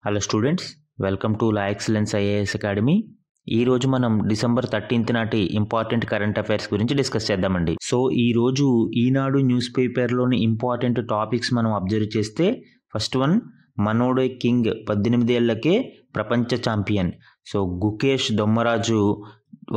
Hello students, welcome to la excellence IAS academy. ఈ రోజు మనం డిసెంబర్ 13 నాటి ఇంపార్టెంట్ కరెంట్ అఫైర్స్ గురించి డిస్కస్ చేద్దామండి. సో ఈ రోజు ఈనాడు న్యూస్ పేపర్లోని ఇంపార్టెంట్ టాపిక్స్ మనం అబ్జర్వ్ చేస్తే, ఫస్ట్ వన్, మనోడే కింగ్ 18 ఏళ్లకే ప్రపంచ champion. So Gukesh Dommaraju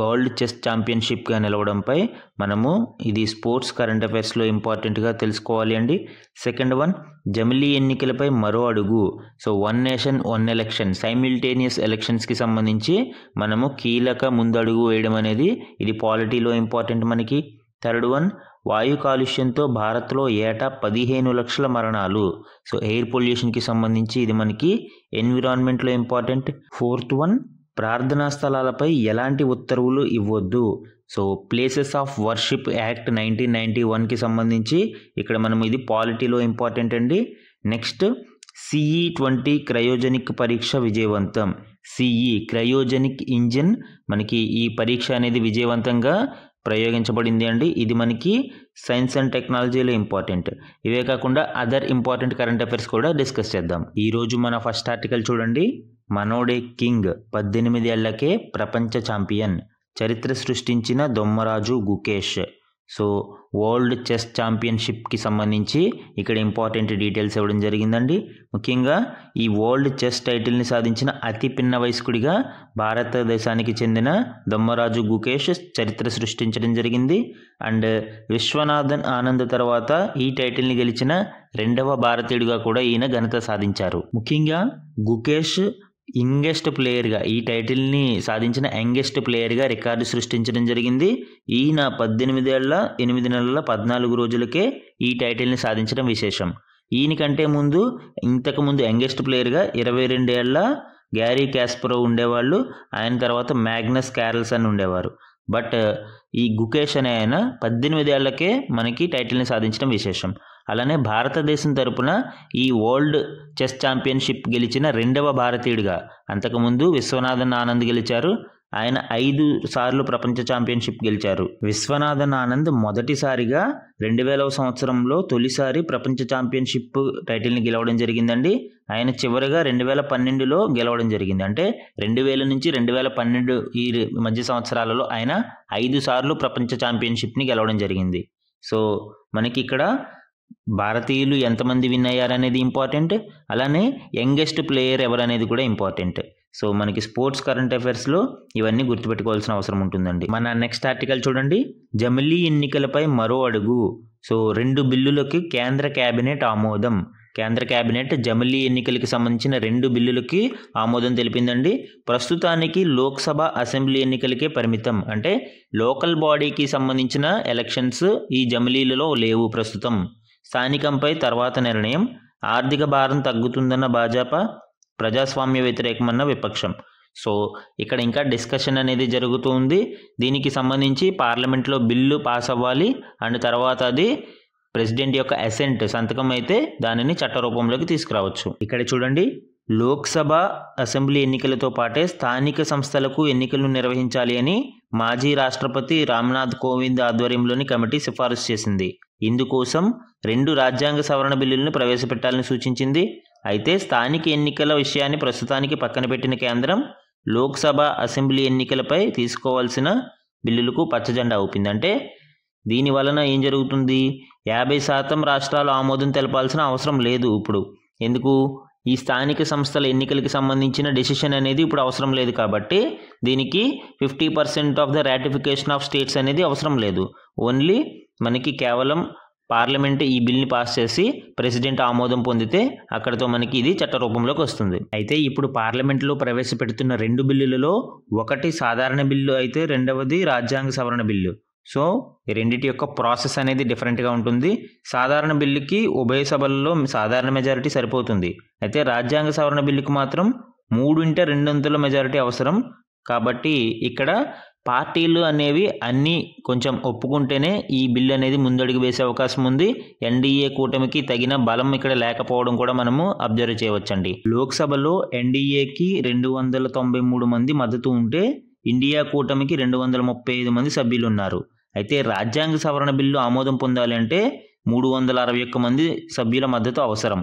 world chess ఛాంపియన్షిప్గా నిలవడంపై మనము ఇది స్పోర్ట్స్ కరెంట్ అఫైర్స్లో ఇంపార్టెంట్గా తెలుసుకోవాలి అండి. సెకండ్ వన్, జమిలీ ఎన్నికలపై మరో అడుగు. So one nation one election, simultaneous ఎలక్షన్స్కి సంబంధించి మనము కీలక ముందడుగు వేయడం అనేది ఇది పాలిటీలో ఇంపార్టెంట్ మనకి. థర్డ్ వన్, వాయు కాలుష్యంతో భారత్లో ఏటా 15 లక్షల మరణాలు. సో ఎయిర్ పొల్యూషన్కి సంబంధించి ఇది మనకి ఎన్విరాన్మెంట్లో ఇంపార్టెంట్. ఫోర్త్ వన్, ప్రార్థనా స్థలాలపై ఎలాంటి ఉత్తర్వులు ఇవ్వద్దు. So places of worship act 1991కి సంబంధించి ఇక్కడ మనం ఇది పాలిటీలో ఇంపార్టెంట్ అండి. నెక్స్ట్, CE-20 క్రయోజనిక్ పరీక్ష విజయవంతం. CE క్రయోజనిక్ ఇంజిన్ మనకి ఈ పరీక్ష అనేది విజయవంతంగా ప్రయోగించబడింది అండి. ఇది మనకి సైన్స్ అండ్ టెక్నాలజీలో ఇంపార్టెంట్. ఇవే కాకుండా అదర్ ఇంపార్టెంట్ కరెంట్ అఫైర్స్ కూడా డిస్కస్ చేద్దాం. ఈరోజు మన ఫస్ట్ ఆర్టికల్ చూడండి. మనోడే కింగ్ 18 ఏళ్లకే ప్రపంచ ఛాంపియన్. చరిత్ర సృష్టించిన Dommaraju Gukesh. So world chess ఛాంపియన్షిప్కి సంబంధించి ఇక్కడ ఇంపార్టెంట్ డీటెయిల్స్ ఇవ్వడం జరిగిందండి. ముఖ్యంగా ఈ వరల్డ్ చెస్ టైటిల్ని సాధించిన అతి పిన్న వయస్కుడిగా భారతదేశానికి చెందిన దొమ్మరాజు గుకేష్ చరిత్ర సృష్టించడం జరిగింది. అండ్ విశ్వనాథన్ ఆనంద్ తర్వాత ఈ టైటిల్ని గెలిచిన రెండవ భారతీయుడిగా కూడా ఈయన ఘనత సాధించారు. ముఖ్యంగా గుకేష్ యంగెస్ట్ ప్లేయర్గా, ఈ టైటిల్ని సాధించిన యంగెస్ట్ ప్లేయర్గా రికార్డు సృష్టించడం జరిగింది. ఈయన 18 ఏళ్ల 8 నెలల 14 రోజులకే ఈ టైటిల్ని సాధించడం విశేషం. ఈయనకంటే ఇంతకుముందు యంగెస్ట్ ప్లేయర్గా 22 ఏళ్ల గ్యారీ కాస్పరోవ్ ఉండేవాళ్ళు. ఆయన తర్వాత మ్యాగ్నస్ కార్ల్సన్ ఉండేవారు. బట్ ఈ గుకేష్ అనే ఆయన 18 ఏళ్లకే మనకి టైటిల్ని సాధించడం విశేషం. అలానే భారతదేశం తరపున ఈ వరల్డ్ చెస్ ఛాంపియన్షిప్ గెలిచిన రెండవ భారతీయుడిగా, అంతకుముందు విశ్వనాథన్ ఆనంద్ గెలిచారు. ఆయన 5 సార్లు ప్రపంచ ఛాంపియన్షిప్ గెలిచారు. విశ్వనాథన్ ఆనంద్ మొదటిసారిగా 2000వ సంవత్సరంలో తొలిసారి ప్రపంచ ఛాంపియన్షిప్ టైటిల్ని గెలవడం జరిగిందండి. ఆయన చివరిగా 2012లో గెలవడం జరిగింది. అంటే 2000 నుంచి 2012 ఈ మధ్య సంవత్సరాలలో ఆయన 5 సార్లు ప్రపంచ ఛాంపియన్షిప్ని గెలవడం జరిగింది. సో మనకి ఇక్కడ భారతీయులు ఎంతమంది విన్ అయ్యారనేది ఇంపార్టెంట్. అలానే యంగెస్ట్ ప్లేయర్ ఎవరనేది కూడా ఇంపార్టెంట్. సో మనకి స్పోర్ట్స్ కరెంట్ అఫైర్స్లో ఇవన్నీ గుర్తుపెట్టుకోవాల్సిన అవసరం ఉంటుందండి. మన నెక్స్ట్ ఆర్టికల్ చూడండి. జమిలీ ఎన్నికలపై మరో అడుగు. సో 2 బిల్లులకి కేంద్ర కేబినెట్ ఆమోదం. కేంద్ర కేబినెట్ జమిలీ ఎన్నికలకి సంబంధించిన 2 బిల్లులకి ఆమోదం తెలిపిందండి. ప్రస్తుతానికి లోక్సభ అసెంబ్లీ ఎన్నికలకే పరిమితం. అంటే లోకల్ బాడీకి సంబంధించిన ఎలక్షన్స్ ఈ జమిలీలలో లేవు ప్రస్తుతం. స్థానికంపై తర్వాత నిర్ణయం. ఆర్థిక భారం తగ్గుతుందన్న భాజపా, ప్రజాస్వామ్య వ్యతిరేకమన్న విపక్షం. సో ఇక్కడ ఇంకా డిస్కషన్ అనేది జరుగుతూ ఉంది. దీనికి సంబంధించి పార్లమెంట్లో బిల్లు పాస్ అవ్వాలి. అండ్ తర్వాత అది ప్రెసిడెంట్ యొక్క అసెంట్, సంతకం అయితే దానిని చట్టరూపంలోకి తీసుకురావచ్చు. ఇక్కడ చూడండి, లోక్సభ అసెంబ్లీ ఎన్నికలతో పాటే స్థానిక సంస్థలకు ఎన్నికలు నిర్వహించాలి అని మాజీ రాష్ట్రపతి రామ్నాథ్ కోవింద్ ఆధ్వర్యంలోని కమిటీ సిఫారసు చేసింది. ఇందుకోసం 2 రాజ్యాంగ సవరణ బిల్లులను ప్రవేశపెట్టాలని సూచించింది. అయితే స్థానిక ఎన్నికల విషయాన్ని ప్రస్తుతానికి పక్కన పెట్టిన కేంద్రం లోక్సభ అసెంబ్లీ ఎన్నికలపై తీసుకోవాల్సిన బిల్లులకు పచ్చజెండా ఊపింది. అంటే దీని వలన ఏం జరుగుతుంది, 50% రాష్ట్రాలు ఆమోదం తెలపాల్సిన అవసరం లేదు ఇప్పుడు. ఎందుకు, ఈ స్థానిక సంస్థల ఎన్నికలకి సంబంధించిన డెసిషన్ అనేది ఇప్పుడు అవసరం లేదు కాబట్టి దీనికి 50% of the ratification of states అనేది అవసరం లేదు. ఓన్లీ మనకి కేవలం పార్లమెంట్ ఈ బిల్ని పాస్ చేసి ప్రెసిడెంట్ ఆమోదం పొందితే అక్కడితో మనకి ఇది చట్టరూపంలోకి వస్తుంది. అయితే ఇప్పుడు పార్లమెంట్లో ప్రవేశపెడుతున్న 2 బిల్లులలో ఒకటి సాధారణ బిల్లు అయితే రెండవది రాజ్యాంగ సవరణ బిల్లు. సో ఈ రెండింటి యొక్క ప్రాసెస్ అనేది డిఫరెంట్గా ఉంటుంది. సాధారణ బిల్లుకి ఉభయ సభల్లో సాధారణ మెజారిటీ సరిపోతుంది. అయితే రాజ్యాంగ సవరణ బిల్లుకి మాత్రం 3/2 మెజారిటీ అవసరం. కాబట్టి ఇక్కడ పార్టీలు అనేవి అన్నీ కొంచెం ఒప్పుకుంటేనే ఈ బిల్లు అనేది ముందడుగు వేసే అవకాశం ఉంది. ఎన్డీఏ కూటమికి తగిన బలం ఇక్కడ లేకపోవడం కూడా మనము అబ్జర్వ్ చేయవచ్చండి. లోక్సభలో ఎన్డీఏకి 293 మంది మద్దతు ఉంటే ఇండియా కూటమికి 235 మంది సభ్యులు ఉన్నారు. అయితే రాజ్యాంగ సవరణ బిల్లు ఆమోదం పొందాలి అంటే 361 మంది సభ్యుల మద్దతు అవసరం.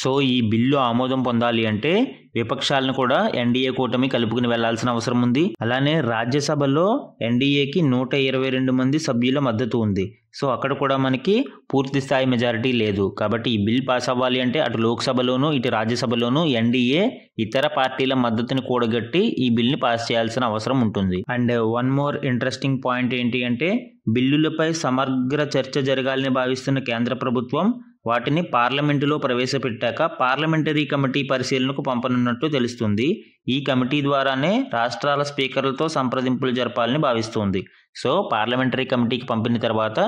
సో ఈ బిల్లు ఆమోదం పొందాలి అంటే విపక్షాలను కూడా ఎన్డీఏ కూటమి కలుపుకుని వెళ్లాల్సిన అవసరం ఉంది. అలానే రాజ్యసభలో ఎన్డీఏకి 122 మంది సభ్యుల మద్దతు ఉంది. సో అక్కడ కూడా మనకి పూర్తి స్థాయి మెజారిటీ లేదు. కాబట్టి ఈ బిల్ పాస్ అవ్వాలి అంటే అటు లోక్సభలోను ఇటు రాజ్యసభలోను ఎన్డీఏ ఇతర పార్టీల మద్దతుని కూడగట్టి ఈ బిల్ని పాస్ చేయాల్సిన అవసరం ఉంటుంది. And one more interesting point ఏంటి అంటే బిల్లులపై సమగ్ర చర్చ జరగాలని భావిస్తున్న కేంద్ర ప్రభుత్వం వాటిని పార్లమెంటులో ప్రవేశపెట్టాక పార్లమెంటరీ కమిటీ పరిశీలనకు పంపనున్నట్టు తెలుస్తుంది. ఈ కమిటీ ద్వారానే రాష్ట్రాల స్పీకర్లతో సంప్రదింపులు జరపాలని భావిస్తుంది. సో పార్లమెంటరీ కమిటీకి పంపిన తర్వాత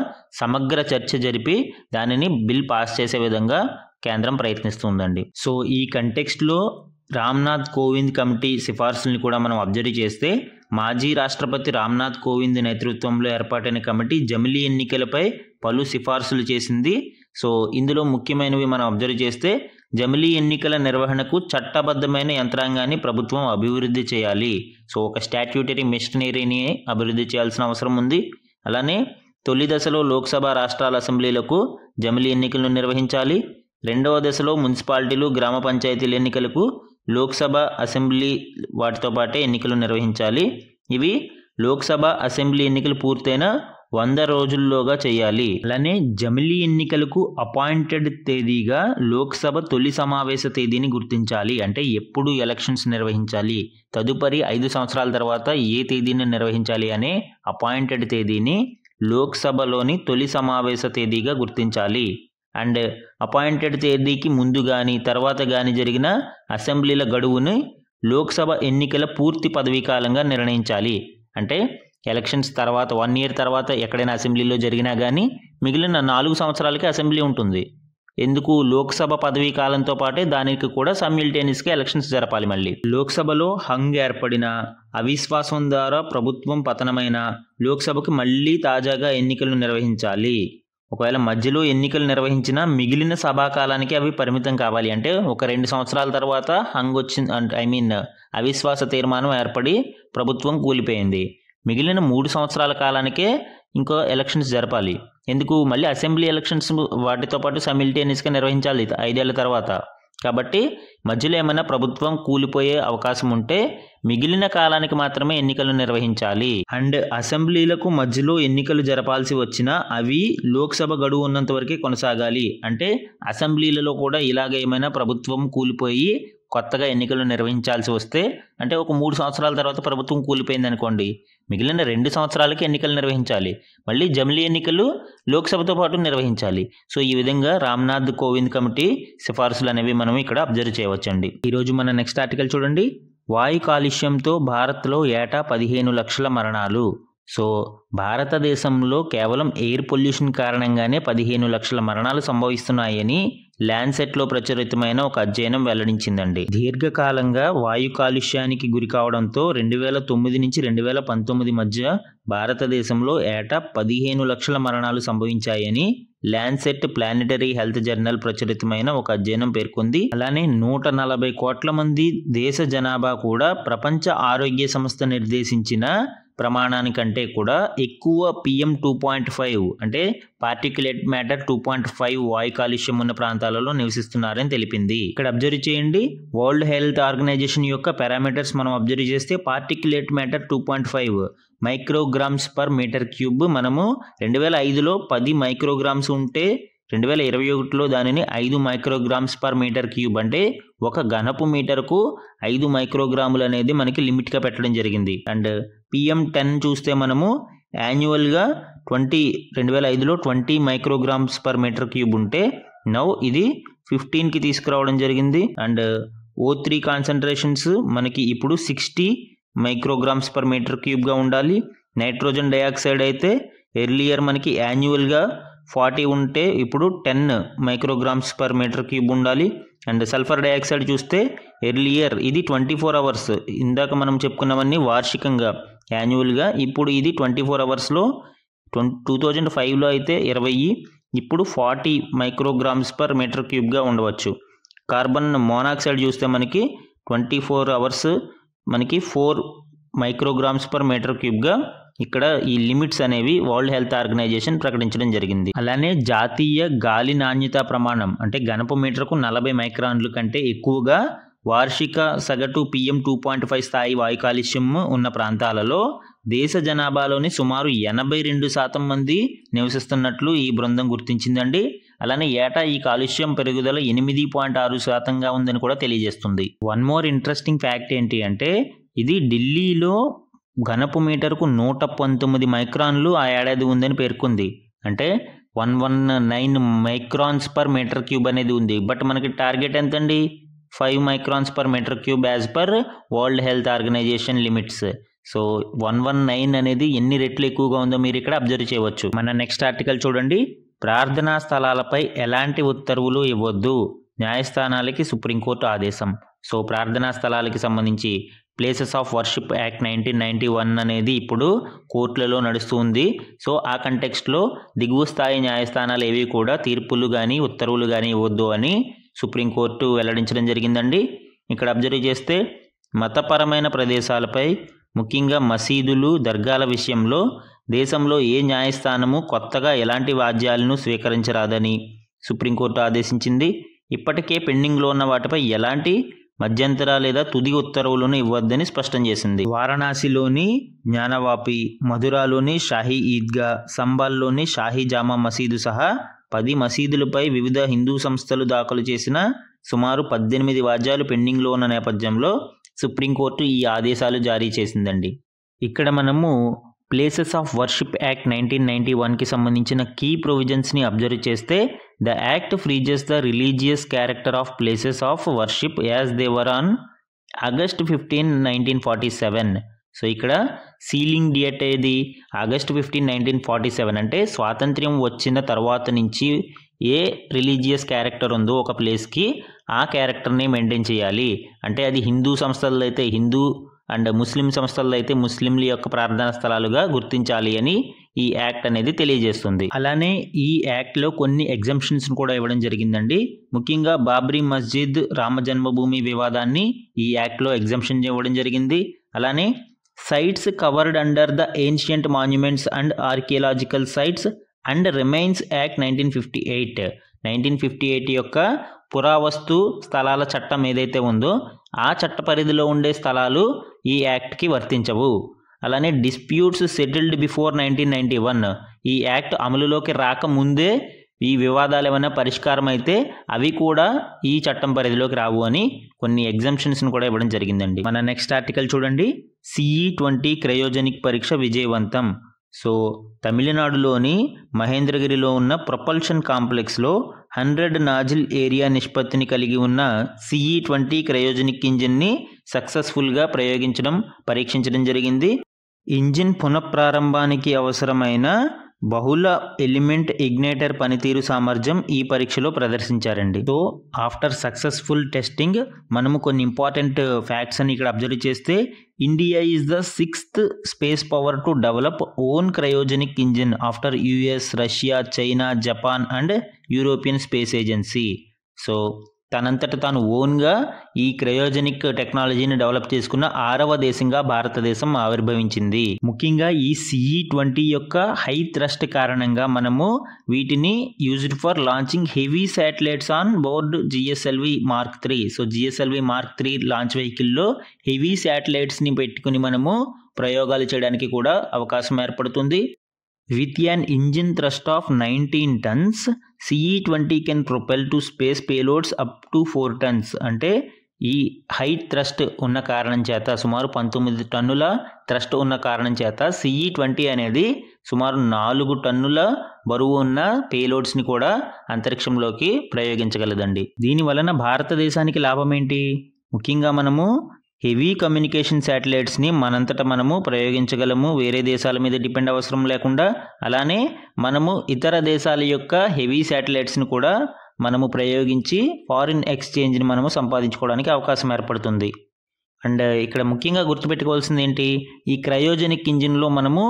సమగ్ర చర్చ జరిపి దానిని బిల్ పాస్ చేసే విధంగా కేంద్రం ప్రయత్నిస్తుందండి. సో ఈ కంటెక్స్ట్లో రామ్నాథ్ కోవింద్ కమిటీ సిఫార్సుల్ని కూడా మనం అబ్జర్వ్ చేస్తే మాజీ రాష్ట్రపతి రామ్నాథ్ కోవింద్ నేతృత్వంలో ఏర్పాటైన కమిటీ జమిలీ ఎన్నికలపై పలు సిఫార్సులు చేసింది. సో ఇందులో ముఖ్యమైనవి మనం అబ్జర్వ్ చేస్తే జమిలీ ఎన్నికల నిర్వహణకు చట్టబద్ధమైన యంత్రాంగాన్ని ప్రభుత్వం అభివృద్ధి చేయాలి. సో ఒక స్టాట్యూటరీ మెషినరీని అభివృద్ధి చేయాల్సిన అవసరం ఉంది. అలానే తొలి దశలో లోక్సభ రాష్ట్రాల అసెంబ్లీలకు జమిలీ ఎన్నికలను నిర్వహించాలి. రెండవ దశలో మున్సిపాలిటీలు గ్రామ పంచాయతీల ఎన్నికలకు లోక్సభ అసెంబ్లీ వాటితో పాటే ఎన్నికలు నిర్వహించాలి. ఇవి లోక్సభ అసెంబ్లీ ఎన్నికలు పూర్తయిన 100 రోజుల్లోగా చేయాలి. అలానే జమిలీ ఎన్నికలకు అపాయింటెడ్ తేదీగా లోక్సభ తొలి సమావేశ తేదీని గుర్తించాలి. అంటే ఎప్పుడు ఎలక్షన్స్ నిర్వహించాలి, తదుపరి 5 సంవత్సరాల తర్వాత ఏ తేదీని నిర్వహించాలి అనే అపాయింటెడ్ తేదీని లోక్సభలోని తొలి సమావేశ తేదీగా గుర్తించాలి. అండ్ అపాయింటెడ్ తేదీకి ముందు కానీ తర్వాత కానీ జరిగిన అసెంబ్లీల గడువుని లోక్సభ ఎన్నికల పూర్తి పదవీ కాలంగా నిర్ణయించాలి. అంటే ఎలక్షన్స్ తర్వాత 1 year తర్వాత ఎక్కడైనా అసెంబ్లీలో జరిగినా కానీ మిగిలిన 4 సంవత్సరాలకి అసెంబ్లీ ఉంటుంది. ఎందుకు? లోక్సభ పదవీ కాలంతో పాటే దానికి కూడా సైమిల్టేనియస్గా ఎలక్షన్స్ జరపాలి. మళ్ళీ లోక్సభలో హంగ్ ఏర్పడిన, అవిశ్వాసం ద్వారా ప్రభుత్వం పతనమైన లోక్సభకు మళ్ళీ తాజాగా ఎన్నికలు నిర్వహించాలి. ఒకవేళ మధ్యలో ఎన్నికలు నిర్వహించినా మిగిలిన సభాకాలానికి అవి పరిమితం కావాలి. అంటే ఒక 2 సంవత్సరాల తర్వాత హంగ్ వచ్చింది, అవిశ్వాస తీర్మానం ఏర్పడి ప్రభుత్వం కూలిపోయింది. మిగిలిన 3 సంవత్సరాల కాలానికే ఇంకో ఎలక్షన్స్ జరపాలి. ఎందుకు? మళ్ళీ అసెంబ్లీ ఎలక్షన్స్ వాటితో పాటు సైమిల్టేనియస్గా నిర్వహించాలి 5 ఏళ్ల తర్వాత. కాబట్టి మధ్యలో ఏమైనా ప్రభుత్వం కూలిపోయే అవకాశం ఉంటే మిగిలిన కాలానికి మాత్రమే ఎన్నికలు నిర్వహించాలి. అండ్ అసెంబ్లీలకు మధ్యలో ఎన్నికలు జరపాల్సి వచ్చినా అవి లోక్సభ గడువు ఉన్నంత వరకే కొనసాగాలి. అంటే అసెంబ్లీలలో కూడా ఇలాగ ఏమైనా ప్రభుత్వం కూలిపోయి కొత్తగా ఎన్నికలు నిర్వహించాల్సి వస్తే, అంటే ఒక 3 సంవత్సరాల తర్వాత ప్రభుత్వం కూలిపోయింది అనుకోండి, మిగిలిన 2 సంవత్సరాలకి ఎన్నికలు నిర్వహించాలి. మళ్ళీ జమిలీ ఎన్నికలు లోక్సభతో పాటు నిర్వహించాలి. సో ఈ విధంగా రామ్నాథ్ కోవింద్ కమిటీ సిఫార్సులు అనేవి మనం ఇక్కడ అబ్జర్వ్ చేయవచ్చండి. ఈరోజు మన నెక్స్ట్ ఆర్టికల్ చూడండి. వాయు కాలుష్యంతో భారత్లో ఏటా 15 లక్షల మరణాలు. సో భారతదేశంలో కేవలం ఎయిర్ పొల్యూషన్ కారణంగానే 15 లక్షల మరణాలు సంభవిస్తున్నాయని ల్యాన్సెట్లో ప్రచురితమైన ఒక అధ్యయనం వెల్లడించిందండి. దీర్ఘకాలంగా వాయు కాలుష్యానికి గురి కావడంతో 2009 నుంచి 2019 మధ్య భారతదేశంలో ఏటా 15 లక్షల మరణాలు సంభవించాయని ల్యాన్సెట్ ప్లానెటరీ హెల్త్ జర్నల్ ప్రచురితమైన ఒక అధ్యయనం పేర్కొంది. అలానే 140 కోట్ల మంది దేశ జనాభా కూడా ప్రపంచ ఆరోగ్య సంస్థ నిర్దేశించిన ప్రమాణానికంటే కూడా ఎక్కువ PM 2.5 అంటే పార్టిక్యులేట్ మ్యాటర్ 2.5 వాయు కాలుష్యం ఉన్న ప్రాంతాలలో నివసిస్తున్నారని తెలిపింది. ఇక్కడ అబ్జర్వ్ చేయండి, వరల్డ్ హెల్త్ ఆర్గనైజేషన్ యొక్క పారామీటర్స్ మనం అబ్జర్వ్ చేస్తే particulate matter 2.5 micrograms per metre cube. మనము 2005లో 10 మైక్రోగ్రామ్స్ ఉంటే 2021లో దానిని 5 మైక్రోగ్రామ్స్ పర్ మీటర్ క్యూబ్, అంటే ఒక ఘనపు మీటర్కు 5 మైక్రోగ్రాములు అనేది మనకి లిమిట్గా పెట్టడం జరిగింది. అండ్ PM10 చూస్తే మనము యాన్యువల్గా 2005లో 20 మైక్రోగ్రామ్స్ పర్ మీటర్ క్యూబ్ ఉంటే నౌ ఇది 15కి తీసుకురావడం జరిగింది. అండ్ O3 కాన్సన్ట్రేషన్స్ మనకి ఇప్పుడు 60 మైక్రోగ్రామ్స్ పర్ మీటర్ క్యూబ్గా ఉండాలి. నైట్రోజన్ డైఆక్సైడ్ అయితే ఎర్లియర్ మనకి యాన్యువల్గా 40 ఉంటే ఇప్పుడు 10 మైక్రోగ్రామ్స్ పర్ మీటర్ క్యూబ్ ఉండాలి. అండ్ సల్ఫర్ డైఆక్సైడ్ చూస్తే ఎర్లియర్ ఇది 24 అవర్స్, ఇందాక మనం చెప్పుకున్నవన్నీ వార్షికంగా యాన్యువల్గా, ఇప్పుడు ఇది 24 అవర్స్లో 2005లో అయితే 20, ఇప్పుడు 40 మైక్రోగ్రామ్స్ పర్ మీటర్ క్యూబ్గా ఉండవచ్చు. కార్బన్ మోనాక్సైడ్ చూస్తే మనకి 24 అవర్స్ మనకి 4 మైక్రోగ్రామ్స్ పర్ మీటర్ క్యూబ్గా ఇక్కడ ఈ లిమిట్స్ అనేవి వరల్డ్ హెల్త్ ఆర్గనైజేషన్ ప్రకటించడం జరిగింది. అలానే జాతీయ గాలి నాణ్యతా ప్రమాణం అంటే ఘనపు మీటర్కు 40 మైక్రాన్లు కంటే ఎక్కువగా వార్షిక సగటు PM 2.5 స్థాయి వాయు కాలుష్యం ఉన్న ప్రాంతాలలో దేశ జనాభాలోని సుమారు 82% మంది నివసిస్తున్నట్లు ఈ బృందం గుర్తించిందండి. అలానే ఏటా ఈ కాలుష్యం పెరుగుదల 8.6%గా ఉందని కూడా తెలియజేస్తుంది. వన్ మోర్ ఇంట్రెస్టింగ్ ఫ్యాక్ట్ ఏంటి అంటే ఇది ఢిల్లీలో ఘనపు మీటర్కు 119 మైక్రాన్లు ఆ ఏడాది ఉందని పేర్కొంది. అంటే 119 మైక్రాన్స్ పర్ మీటర్ క్యూబ్ అనేది ఉంది. బట్ మనకి టార్గెట్ ఎంతండి? 5 microns per metre cube as per World Health Organization limits. So 119 అనేది ఎన్ని రెట్లు ఎక్కువగా ఉందో మీరు ఇక్కడ అబ్జర్వ్ చేయవచ్చు. మన నెక్స్ట్ ఆర్టికల్ చూడండి. ప్రార్థనా స్థలాలపై ఎలాంటి ఉత్తర్వులు ఇవ్వద్దు, న్యాయస్థానాలకి సుప్రీంకోర్టు ఆదేశం. సో ప్రార్థనా స్థలాలకి సంబంధించి ప్లేసెస్ ఆఫ్ వర్షిప్ యాక్ట్ 1991 అనేది ఇప్పుడు కోర్టులలో నడుస్తుంది. సో ఆ కంటెక్స్ట్లో దిగువ స్థాయి న్యాయస్థానాలు ఏవి కూడా తీర్పులు కానీ ఉత్తర్వులు కానీ ఇవ్వద్దు అని సుప్రీంకోర్టు వెల్లడించడం జరిగిందండి. ఇక్కడ అబ్జర్వ్ చేస్తే మతపరమైన ప్రదేశాలపై ముఖ్యంగా మసీదులు, దర్గాల విషయంలో దేశంలో ఏ న్యాయస్థానము కొత్తగా ఎలాంటి వాద్యాలను స్వీకరించరాదని సుప్రీంకోర్టు ఆదేశించింది. ఇప్పటికే పెండింగ్లో ఉన్న వాటిపై ఎలాంటి మధ్యంతర లేదా తుది ఉత్తర్వులను ఇవ్వద్దని స్పష్టం చేసింది. వారణాసిలోని జ్ఞానవాపి, మధురాలోని షాహీ ఈద్గా, సంబాల్లోని షాహీ జామా మసీదు సహా 10 మసీదులపై వివిధ హిందూ సంస్థలు దాఖలు చేసిన సుమారు 18 వాద్యాలు పెండింగ్లో ఉన్న నేపథ్యంలో సుప్రీంకోర్టు ఈ ఆదేశాలు జారీ చేసిందండి. ఇక్కడ మనము ప్లేసెస్ ఆఫ్ వర్షిప్ యాక్ట్ 1991కి సంబంధించిన కీ ప్రొవిజన్స్ని అబ్జర్వ్ చేస్తే the act freezes the religious character of places of worship as they were on August 15, 1947. So ఇక్కడ సీలింగ్ డేట్ ఏది? ఆగస్ట్ 15, 1947. అంటే స్వాతంత్ర్యం వచ్చిన తర్వాత నుంచి ఏ రిలీజియస్ క్యారెక్టర్ ఉందో ఒక ప్లేస్కి ఆ క్యారెక్టర్ని మెయింటైన్ చేయాలి. అంటే అది హిందూ సంస్థల్లో అయితే హిందూ అండ్ ముస్లిం సంస్థల్లో అయితే ముస్లింల యొక్క ప్రార్థనా స్థలాలుగా గుర్తించాలి అని ఈ యాక్ట్ అనేది తెలియజేస్తుంది. అలానే ఈ యాక్ట్లో కొన్ని ఎగ్జంప్షన్స్ కూడా ఇవ్వడం జరిగిందండి. ముఖ్యంగా బాబ్రీ మస్జిద్, రామ జన్మభూమి వివాదాన్ని ఈ యాక్ట్లో ఎగ్జంప్షన్ ఇవ్వడం జరిగింది. అలానే sites covered under the ancient monuments and archaeological sites and remains act 1958 యొక్క పురావస్తు స్థలాల చట్టం ఏదైతే ఉందో ఆ చట్ట పరిధిలో ఉండే స్థలాలు ఈ యాక్ట్కి వర్తించవు. అలానే డిస్ప్యూట్స్ సెటిల్డ్ బిఫోర్ 1991 ఈ యాక్ట్ అమలులోకి రాకముందే ఈ వివాదాలు ఏమైనా పరిష్కారం అయితే అవి కూడా ఈ చట్టం పరిధిలోకి రావు అని కొన్ని ఎగ్జంప్షన్స్ని కూడా ఇవ్వడం జరిగిందండి. మన నెక్స్ట్ ఆర్టికల్ చూడండి. CE-20 క్రయోజనిక్ పరీక్ష విజయవంతం. సో తమిళనాడులోని మహేంద్రగిరిలో ఉన్న ప్రొపల్షన్ కాంప్లెక్స్లో 100 నాజిల్ ఏరియా నిష్పత్తిని కలిగి ఉన్న CE-20 క్రయోజనిక్ ఇంజిన్ని సక్సెస్ఫుల్గా పరీక్షించడం జరిగింది. ఇంజిన్ పునఃప్రారంభానికి అవసరమైన బహుళ ఎలిమెంట్ ఇగ్నైటర్ పనితీరు సామర్థ్యం ఈ పరీక్షలో ప్రదర్శించారండి. సో ఆఫ్టర్ సక్సెస్ఫుల్ టెస్టింగ్ మనము కొన్ని ఇంపార్టెంట్ ఫ్యాక్ట్స్ అని ఇక్కడ అబ్జర్వ్ చేస్తే India is the 6th space power to develop own cryogenic engine after US, Russia, China, Japan and European space agency. So తనంతట తాను ఓన్గా ఈ క్రయోజనిక్ టెక్నాలజీని డెవలప్ చేసుకున్న 6వ దేశంగా భారతదేశం ఆవిర్భవించింది. ముఖ్యంగా ఈ CE-20 యొక్క హై థ్రస్ట్ కారణంగా మనము వీటిని used for launching heavy satellites on board GSLV Mark 3. So GSLV Mark 3 launch వెహికల్లో హెవీ శాటిలైట్స్ని పెట్టుకుని మనము ప్రయోగాలు చేయడానికి కూడా అవకాశం ఏర్పడుతుంది. With an engine thrust of 19 tons, CE-20 can propel to space payloads up to 4 tons. అంటే ఈ హై థ్రస్ట్ ఉన్న కారణం చేత సుమారు 19 టన్నుల థ్రస్ట్ ఉన్న కారణం చేత CE-20 అనేది సుమారు 4 టన్నుల బరువు ఉన్న పేలోడ్స్ని కూడా అంతరిక్షంలోకి ప్రయోగించగలదండి. దీని వలన భారతదేశానికి లాభం ఏంటి? ముఖ్యంగా మనము హెవీ కమ్యూనికేషన్ శాటిలైట్స్ని మనంతటా మనము ప్రయోగించగలము, వేరే దేశాల మీద డిపెండ్ అవసరం లేకుండా. అలానే మనము ఇతర దేశాల యొక్క హెవీ శాటిలైట్స్ని కూడా మనము ప్రయోగించి ఫారిన్ ఎక్స్చేంజ్ని మనము సంపాదించుకోవడానికి అవకాశం ఏర్పడుతుంది. అండ్ ఇక్కడ ముఖ్యంగా గుర్తుపెట్టుకోవాల్సింది ఏంటి? ఈ క్రయోజనిక్ ఇంజిన్లో మనము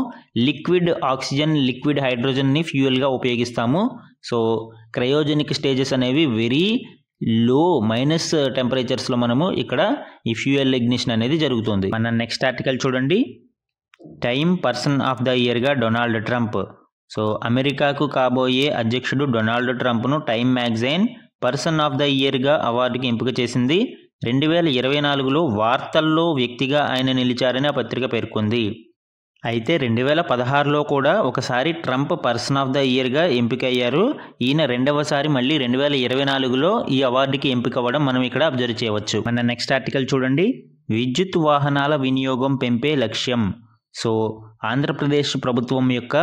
లిక్విడ్ ఆక్సిజన్, లిక్విడ్ హైడ్రోజన్ని ఫ్యూయల్గా ఉపయోగిస్తాము. సో క్రయోజనిక్ స్టేజెస్ అనేవి వెరీ లో మైనస్ టెంపరేచర్స్లో మనము ఇక్కడ ఈ ఫ్యూయల్ ఇగ్నిషన్ అనేది జరుగుతుంది. మన నెక్స్ట్ ఆర్టికల్ చూడండి. టైమ్ పర్సన్ ఆఫ్ ద ఇయర్గా డొనాల్డ్ ట్రంప్. సో అమెరికాకు కాబోయే అధ్యక్షుడు డొనాల్డ్ ట్రంప్ను Time magazine person of the ఇయర్గా అవార్డుకి ఎంపిక చేసింది. 2024లో వార్తల్లో వ్యక్తిగా ఆయన నిలిచారని ఆ పత్రిక పేర్కొంది. అయితే 2016లో కూడా ఒకసారి ట్రంప్ పర్సన్ ఆఫ్ ద ఇయర్గా ఎంపికయ్యారు. ఈయన రెండవసారి మళ్ళీ 2024లో ఈ అవార్డుకి ఎంపిక అవ్వడం మనం ఇక్కడ అబ్జర్వ్ చేయవచ్చు. మన నెక్స్ట్ ఆర్టికల్ చూడండి. విద్యుత్ వాహనాల వినియోగం పెంపే లక్ష్యం. సో ఆంధ్రప్రదేశ్ ప్రభుత్వం యొక్క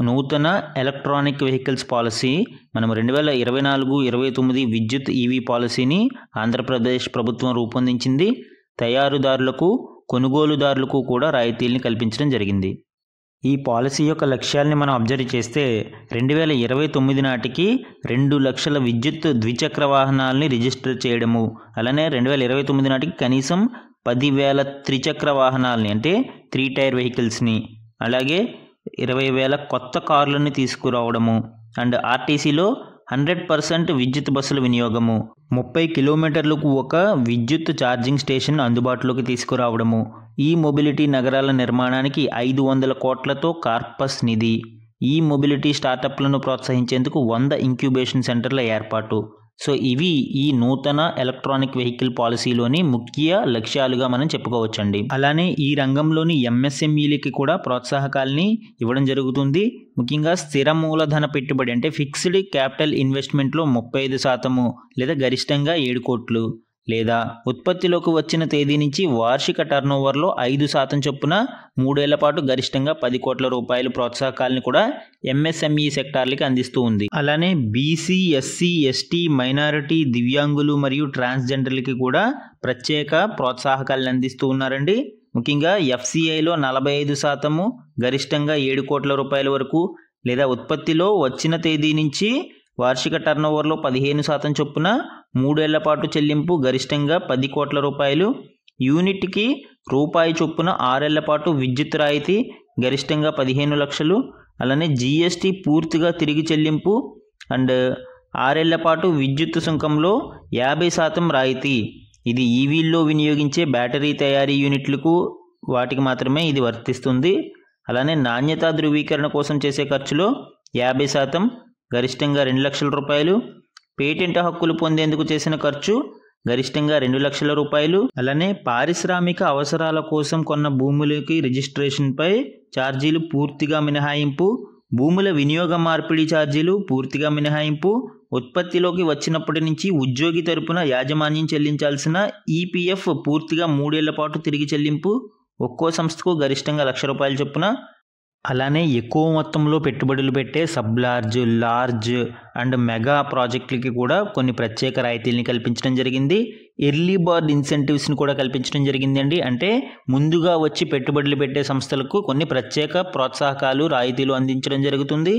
నూతన ఎలక్ట్రానిక్ వెహికల్స్ పాలసీ, మనం 2024-29 విద్యుత్ ఈవీ పాలసీని ఆంధ్రప్రదేశ్ ప్రభుత్వం రూపొందించింది. తయారుదారులకు, కొనుగోలుదారులకు కూడా రాయితీల్ని కల్పించడం జరిగింది. ఈ పాలసీ యొక్క లక్ష్యాల్ని మనం అబ్జర్వ్ చేస్తే 2029 నాటికి 2 లక్షల విద్యుత్ ద్విచక్ర వాహనాలని రిజిస్టర్ చేయడము, అలానే 2029 నాటికి కనీసం 10,000 త్రిచక్ర వాహనాలని అంటే 3 టైర్ వెహికల్స్ని, అలాగే 20,000 కొత్త కార్లని తీసుకురావడము, అండ్ ఆర్టీసీలో 100% విద్యుత్ బస్సుల వినియోగము, 30 కిలోమీటర్లకు ఒక విద్యుత్ ఛార్జింగ్ స్టేషన్ అందుబాటులోకి తీసుకురావడము, ఈ మొబిలిటీ నగరాల నిర్మాణానికి 500 కోట్లతో కార్పస్ నిధి, ఈ మొబిలిటీ స్టార్టప్లను ప్రోత్సహించేందుకు 100 ఇంక్యుబేషన్ సెంటర్ల ఏర్పాటు. సో ఇవి ఈ నూతన ఎలక్ట్రానిక్ వెహికల్ పాలసీలోని ముఖ్య లక్ష్యాలుగా మనం చెప్పుకోవచ్చండి. అలానే ఈ రంగంలోని ఎంఎస్ఎంఈలకి కూడా ప్రోత్సాహకాల్ని ఇవ్వడం జరుగుతుంది. ముఖ్యంగా స్థిర మూలధన పెట్టుబడి అంటే ఫిక్స్డ్ క్యాపిటల్ ఇన్వెస్ట్మెంట్లో 35% లేదా గరిష్టంగా 7 కోట్లు, లేదా ఉత్పత్తిలోకి వచ్చిన తేదీ నుంచి వార్షిక టర్నోవర్లో 5% చొప్పున 3 ఏళ్ల పాటు గరిష్టంగా 10 కోట్ల రూపాయలు ప్రోత్సాహకాలను కూడా ఎంఎస్ఎంఈ సెక్టార్లకి అందిస్తూ ఉంది. అలానే బీసీ, ఎస్సీ, ఎస్టీ, మైనారిటీ, దివ్యాంగులు మరియు ట్రాన్స్జెండర్లకి కూడా ప్రత్యేక ప్రోత్సాహకాలను అందిస్తూ ఉన్నారండి. ముఖ్యంగా ఎఫ్సిఐలో 45%, గరిష్టంగా 7 కోట్ల రూపాయల వరకు, లేదా ఉత్పత్తిలో వచ్చిన తేదీ నుంచి వార్షిక టర్నోవర్లో 15% చొప్పున 3 ఏళ్ల పాటు చెల్లింపు, గరిష్టంగా 10 కోట్ల రూపాయలు, యూనిట్కి రూపాయి చొప్పున 6 ఏళ్ల పాటు విద్యుత్ రాయితీ, గరిష్టంగా 15 లక్షలు, అలానే జీఎస్టీ పూర్తిగా తిరిగి చెల్లింపు అండ్ 6 ఏళ్ల పాటు విద్యుత్ సుంకంలో 50% రాయితీ. ఇది ఈవీల్లో వినియోగించే బ్యాటరీ తయారీ యూనిట్లకు వాటికి మాత్రమే ఇది వర్తిస్తుంది. అలానే నాణ్యతా ధృవీకరణ కోసం చేసే ఖర్చులో 50%, గరిష్టంగా 2 లక్షల రూపాయలు, పేటెంట్ హక్కులు పొందేందుకు చేసిన ఖర్చు గరిష్టంగా 2 లక్షల రూపాయలు, అలానే పారిశ్రామిక అవసరాల కోసం కొన్న భూములకి రిజిస్ట్రేషన్పై ఛార్జీలు పూర్తిగా మినహాయింపు, భూముల వినియోగ మార్పిడి ఛార్జీలు పూర్తిగా మినహాయింపు, ఉత్పత్తిలోకి వచ్చినప్పటి నుంచి ఉద్యోగి తరపున యాజమాన్యం చెల్లించాల్సిన ఈపీఎఫ్ పూర్తిగా 3 ఏళ్ల పాటు తిరిగి చెల్లింపు, ఒక్కో సంస్థకు గరిష్టంగా 1,00,000 రూపాయలు చొప్పున, అలానే ఎక్కువ మొత్తంలో పెట్టుబడులు పెట్టే సబ్లార్జ్, లార్జ్ అండ్ మెగా ప్రాజెక్టులకి కూడా కొన్ని ప్రత్యేక రాయితీల్ని కల్పించడం జరిగింది. ఎర్లీ బర్డ్ ఇన్సెంటివ్స్ని కూడా కల్పించడం జరిగిందండి. అంటే ముందుగా వచ్చి పెట్టుబడులు పెట్టే సంస్థలకు కొన్ని ప్రత్యేక ప్రోత్సాహకాలు, రాయితీలు అందించడం జరుగుతుంది.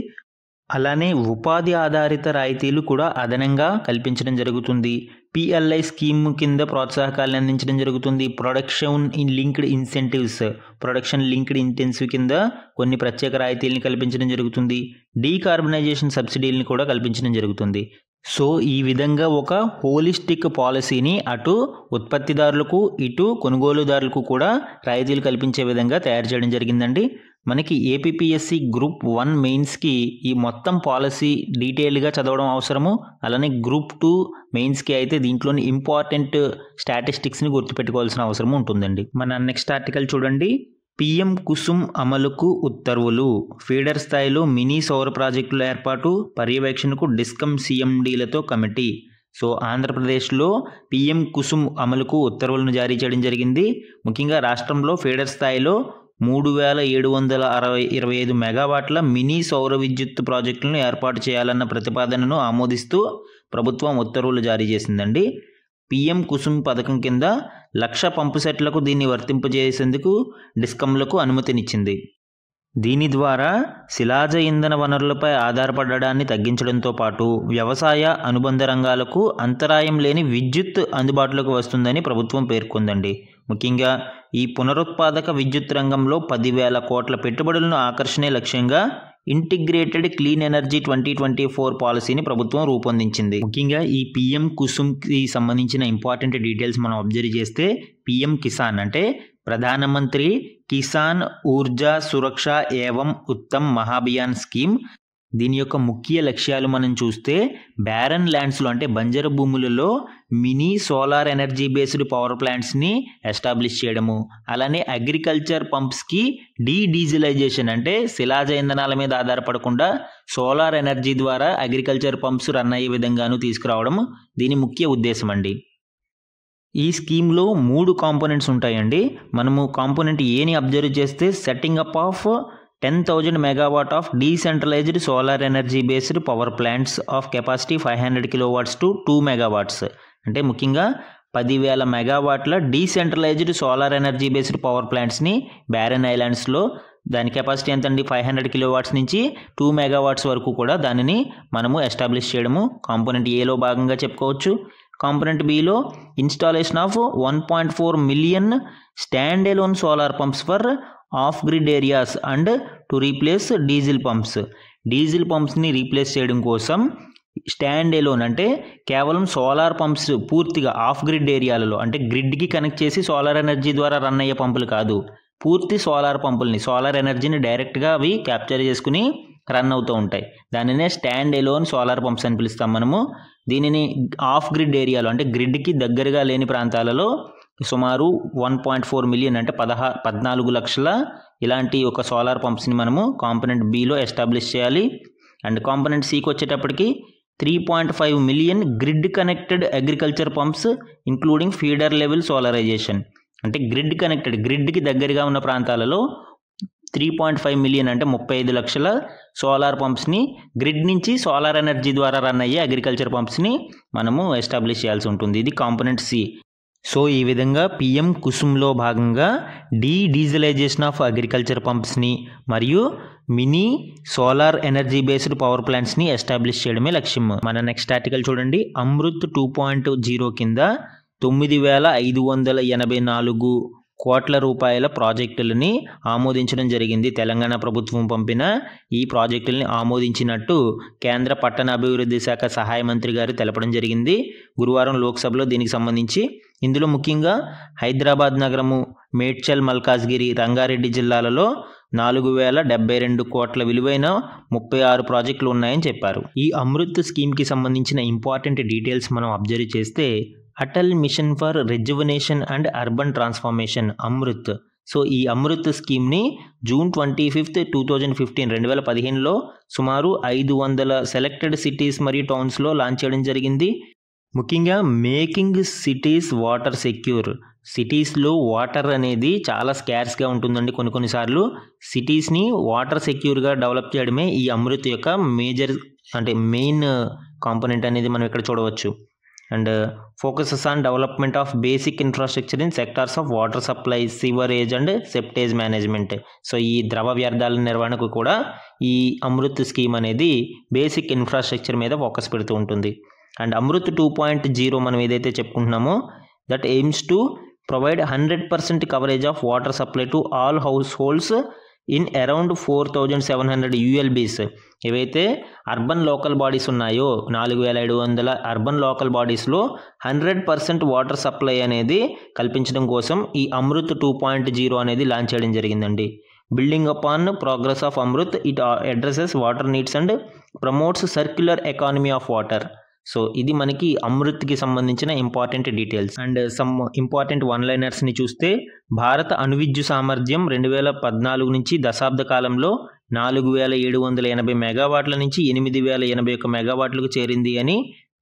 అలానే ఉపాధి ఆధారిత రాయితీలు కూడా అదనంగా కల్పించడం జరుగుతుంది. పిఎల్ఐ స్కీమ్ కింద ప్రోత్సాహకాలను అందించడం జరుగుతుంది. Production linked incentives, production linked intensive కింద కొన్ని ప్రత్యేక రాయితీలను కల్పించడం జరుగుతుంది. డీకార్బనైజేషన్ సబ్సిడీలను కూడా కల్పించడం జరుగుతుంది. సో ఈ విధంగా ఒక హోలిస్టిక్ పాలసీని అటు ఉత్పత్తిదారులకు, ఇటు కొనుగోలుదారులకు కూడా రాయితీలు కల్పించే విధంగా తయారు చేయడం జరిగిందండి. మనకి ఏపీపీఎస్సీ గ్రూప్ 1 మెయిన్స్కి ఈ మొత్తం పాలసీ డీటెయిల్గా చదవడం అవసరము. అలానే గ్రూప్ 2 మెయిన్స్కి అయితే దీంట్లోని ఇంపార్టెంట్ స్టాటిస్టిక్స్ని గుర్తుపెట్టుకోవాల్సిన అవసరం ఉంటుందండి. మన నెక్స్ట్ ఆర్టికల్ చూడండి. పీఎం కుసుమ్ అమలుకు ఉత్తర్వులు. ఫీడర్ స్థాయిలో మినీ సౌర ప్రాజెక్టుల ఏర్పాటు, పర్యవేక్షణకు డిస్కమ్ సీఎండీలతో కమిటీ. సో ఆంధ్రప్రదేశ్లో పీఎం కుసుమ్ అమలుకు ఉత్తర్వులను జారీ చేయడం జరిగింది. ముఖ్యంగా రాష్ట్రంలో ఫీడర్ స్థాయిలో 3,725 మెగావాట్ల మినీ సౌర విద్యుత్ ప్రాజెక్టులను ఏర్పాటు చేయాలన్న ప్రతిపాదనను ఆమోదిస్తూ ప్రభుత్వం ఉత్తర్వులు జారీ చేసిందండి. పీఎం కుసుమ్ పథకం కింద 1,00,000 పంపు సెట్లకు దీన్ని వర్తింపజేసేందుకు డిస్కంలకు అనుమతినిచ్చింది. దీని ద్వారా శిలాజ ఇంధన వనరులపై ఆధారపడడాన్ని తగ్గించడంతో పాటు వ్యవసాయ అనుబంధ రంగాలకు అంతరాయం లేని విద్యుత్ అందుబాటులోకి వస్తుందని ప్రభుత్వం పేర్కొందండి. ముఖ్యంగా ఈ పునరుత్పాదక విద్యుత్ రంగంలో 10,000 కోట్ల పెట్టుబడులను ఆకర్షణే లక్ష్యంగా ఇంటిగ్రేటెడ్ క్లీన్ ఎనర్జీ 2024 పాలసీని ప్రభుత్వం రూపొందించింది. ముఖ్యంగా ఈ పీఎం కుసుమ్కి సంబంధించిన ఇంపార్టెంట్ డీటెయిల్స్ మనం అబ్జర్వ్ చేస్తే, పీఎం కిసాన్ అంటే ప్రధానమంత్రి కిసాన్ ఊర్జా సురక్ష ఏవం ఉత్తమ్ మహాభియాన్ స్కీమ్. దీని యొక్క ముఖ్య లక్ష్యాలు మనం చూస్తే బ్యారన్ ల్యాండ్స్లో అంటే బంజరు భూములలో mini solar energy based power ప్లాంట్స్ని ఎస్టాబ్లిష్ చేయడము, అలానే అగ్రికల్చర్ పంప్స్కి డీడీజిలైజేషన్ అంటే శిలాజ ఇంధనాల మీద ఆధారపడకుండా సోలార్ ఎనర్జీ ద్వారా అగ్రికల్చర్ పంప్స్ రన్ అయ్యే విధంగాను తీసుకురావడం దీని ముఖ్య ఉద్దేశం అండి. ఈ స్కీమ్లో 3 కాంపోనెంట్స్ ఉంటాయండి. మనము కాంపోనెంట్ ఏని అబ్జర్వ్ చేస్తే setting up of 10,000 megawatt of decentralised solar energy based power plants of capacity 500 kilowatts to 2 megawatts. అంటే ముఖ్యంగా 10,000 మెగావాట్ల decentralised solar energy based power ప్లాంట్స్ని బ్యారన్ ఐలాండ్స్లో దాని కెపాసిటీ ఎంతండి 500 కిలోవాట్స్ నుంచి 2 మెగావాట్స్ వరకు కూడా దానిని మనము ఎస్టాబ్లిష్ చేయడము కాంపోనెంట్ ఏలో భాగంగా చెప్పుకోవచ్చు. కాంపోనెంట్ బిలో installation of 1.4 million stand alone solar pumps for off grid areas and to replace diesel pumps. Diesel పంప్స్ని రీప్లేస్ చేయడం కోసం స్టాండ్ ఎలోన్ అంటే కేవలం సోలార్ పంప్స్ పూర్తిగా ఆఫ్ గ్రిడ్ ఏరియాలలో అంటే గ్రిడ్కి కనెక్ట్ చేసి సోలార్ ఎనర్జీ ద్వారా రన్ అయ్యే పంపులు కాదు, పూర్తి సోలార్ పంపుల్ని సోలార్ ఎనర్జీని డైరెక్ట్గా అవి క్యాప్చర్ చేసుకుని రన్ అవుతూ ఉంటాయి. దానినే స్టాండ్ ఎలోన్ సోలార్ పంప్స్ అని పిలుస్తాం మనము. దీనిని ఆఫ్ గ్రిడ్ ఏరియాలో అంటే గ్రిడ్కి దగ్గరగా లేని ప్రాంతాలలో సుమారు 1.4 మిలియన్ అంటే 14 లక్షల ఇలాంటి ఒక సోలార్ పంప్స్ని మనము కాంపోనెంట్ బిలో ఎస్టాబ్లిష్ చేయాలి. అండ్ కాంపోనెంట్ సికి వచ్చేటప్పటికి 3.5 million grid connected agriculture pumps including feeder level solarisation. అంటే గ్రిడ్ కనెక్టెడ్ గ్రిడ్కి దగ్గరగా ఉన్న ప్రాంతాలలో 3.5 మిలియన్ అంటే 35 లక్షల సోలార్ పంప్స్ని గ్రిడ్ నుంచి సోలార్ ఎనర్జీ ద్వారా రన్ అయ్యే అగ్రికల్చర్ పంప్స్ని మనము ఎస్టాబ్లిష్ చేయాల్సి ఉంటుంది. ఇది కాంపోనెంట్ సి. సో ఈ విధంగా పిఎం కుసుమ్లో భాగంగా డీడీజిలైజేషన్ ఆఫ్ అగ్రికల్చర్ పంప్స్ని మరియు mini solar energy based power ప్లాంట్స్ని ఎస్టాబ్లిష్ చేయడమే లక్ష్యం. మన నెక్స్ట్ ఆర్టికల్ చూడండి. అమృత్ 2.0 కింద 9,584 కోట్ల రూపాయల ప్రాజెక్టులని ఆమోదించడం జరిగింది. తెలంగాణ ప్రభుత్వం పంపిన ఈ ప్రాజెక్టులని ఆమోదించినట్టు కేంద్ర పట్టణాభివృద్ధి శాఖ సహాయ మంత్రి గారు తెలపడం జరిగింది గురువారం లోక్సభలో. దీనికి సంబంధించి ఇందులో ముఖ్యంగా హైదరాబాద్ నగరము, మేడ్చల్, మల్కాజ్గిరి, రంగారెడ్డి జిల్లాలలో 4,072 కోట్ల విలువైన 36 ప్రాజెక్టులు ఉన్నాయని చెప్పారు. ఈ అమృత్ స్కీమ్కి సంబంధించిన ఇంపార్టెంట్ డీటెయిల్స్ మనం అబ్జర్వ్ చేస్తే Atal mission for rejuvenation and urban transformation Amrit. So ఈ అమృత్ స్కీమ్ని జూన్ 25, 2015లో సుమారు 500 సెలెక్టెడ్ సిటీస్ మరియు టౌన్స్లో లాంచ్ చేయడం జరిగింది. ముఖ్యంగా మేకింగ్ సిటీస్ వాటర్ సెక్యూర్. సిటీస్లో వాటర్ అనేది చాలా స్కార్స్గా ఉంటుందండి. కొన్నిసార్లు సిటీస్ని వాటర్ సెక్యూర్గా డెవలప్ చేయడమే ఈ అమృత్ యొక్క మెయిన్ కాంపోనెంట్ అనేది మనం ఇక్కడ చూడవచ్చు. And focuses on development of basic infrastructure in sectors of water supply, sewerage and septage management. So ఈ ద్రవ వ్యర్థాల నిర్వహణకు కూడా ఈ అమృత్ స్కీమ్ అనేది బేసిక్ ఇన్ఫ్రాస్ట్రక్చర్ మీద ఫోకస్ పెడుతూ ఉంటుంది. అండ్ అమృత్ 2.0 మనం ఏదైతే చెప్పుకుంటున్నామో that aims to provide 100% coverage of water supply to all household in around 4,700 ULBs. ఏవైతే అర్బన్ లోకల్ బాడీస్ ఉన్నాయో 4,700 అర్బన్ లోకల్ బాడీస్లో 100% వాటర్ సప్లై అనేది కల్పించడం కోసం ఈ అమృత్ 2.0 అనేది లాంచ్ చేయడం జరిగిందండి. Building upon progress of AMRUT, it addresses water needs and promotes circular economy of water. So ఇది మనకి అమృత్కి సంబంధించిన important details. And some important one లైనర్స్ని చూస్తే భారత అణువిద్యుత్ సామర్థ్యం 2014 నుంచి దశాబ్ద కాలంలో 4,780 మెగావాట్ల నుంచి 8,081 మెగావాట్లకు చేరింది అని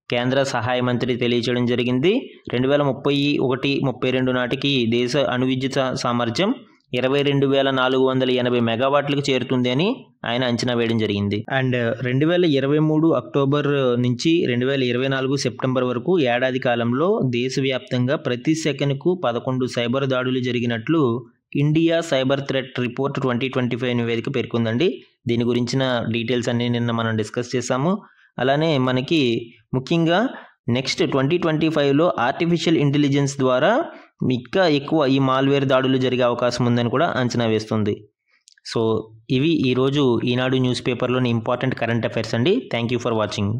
కేంద్ర సహాయ మంత్రి తెలియచేయడం జరిగింది. 2031-32 నాటికి దేశ అణువిద్యుత్ సామర్థ్యం 22,480 మెగావాట్లకు చేరుతుంది అని ఆయన అంచనా వేయడం జరిగింది. అండ్ 2023 అక్టోబర్ నుంచి 2024 సెప్టెంబర్ వరకు ఏడాది కాలంలో దేశవ్యాప్తంగా ప్రతి సెకనుకు 11 సైబర్ దాడులు జరిగినట్లు ఇండియా సైబర్ థ్రెట్ రిపోర్ట్ 2025 నివేదిక పేర్కొందండి. దీని గురించిన డీటెయిల్స్ అన్నీ నిన్న మనం డిస్కస్ చేసాము. అలానే మనకి ముఖ్యంగా నెక్స్ట్ 2025లో ఆర్టిఫిషియల్ ఇంటెలిజెన్స్ ద్వారా ఇంకా ఎక్కువ ఈ మాల్వేర్ దాడులు జరిగే అవకాశం ఉందని కూడా అంచనా వేస్తుంది. సో ఇవి ఈరోజు ఈనాడు న్యూస్ పేపర్లోని ఇంపార్టెంట్ కరెంట్ అఫైర్స్ అండి. Thank you for watching.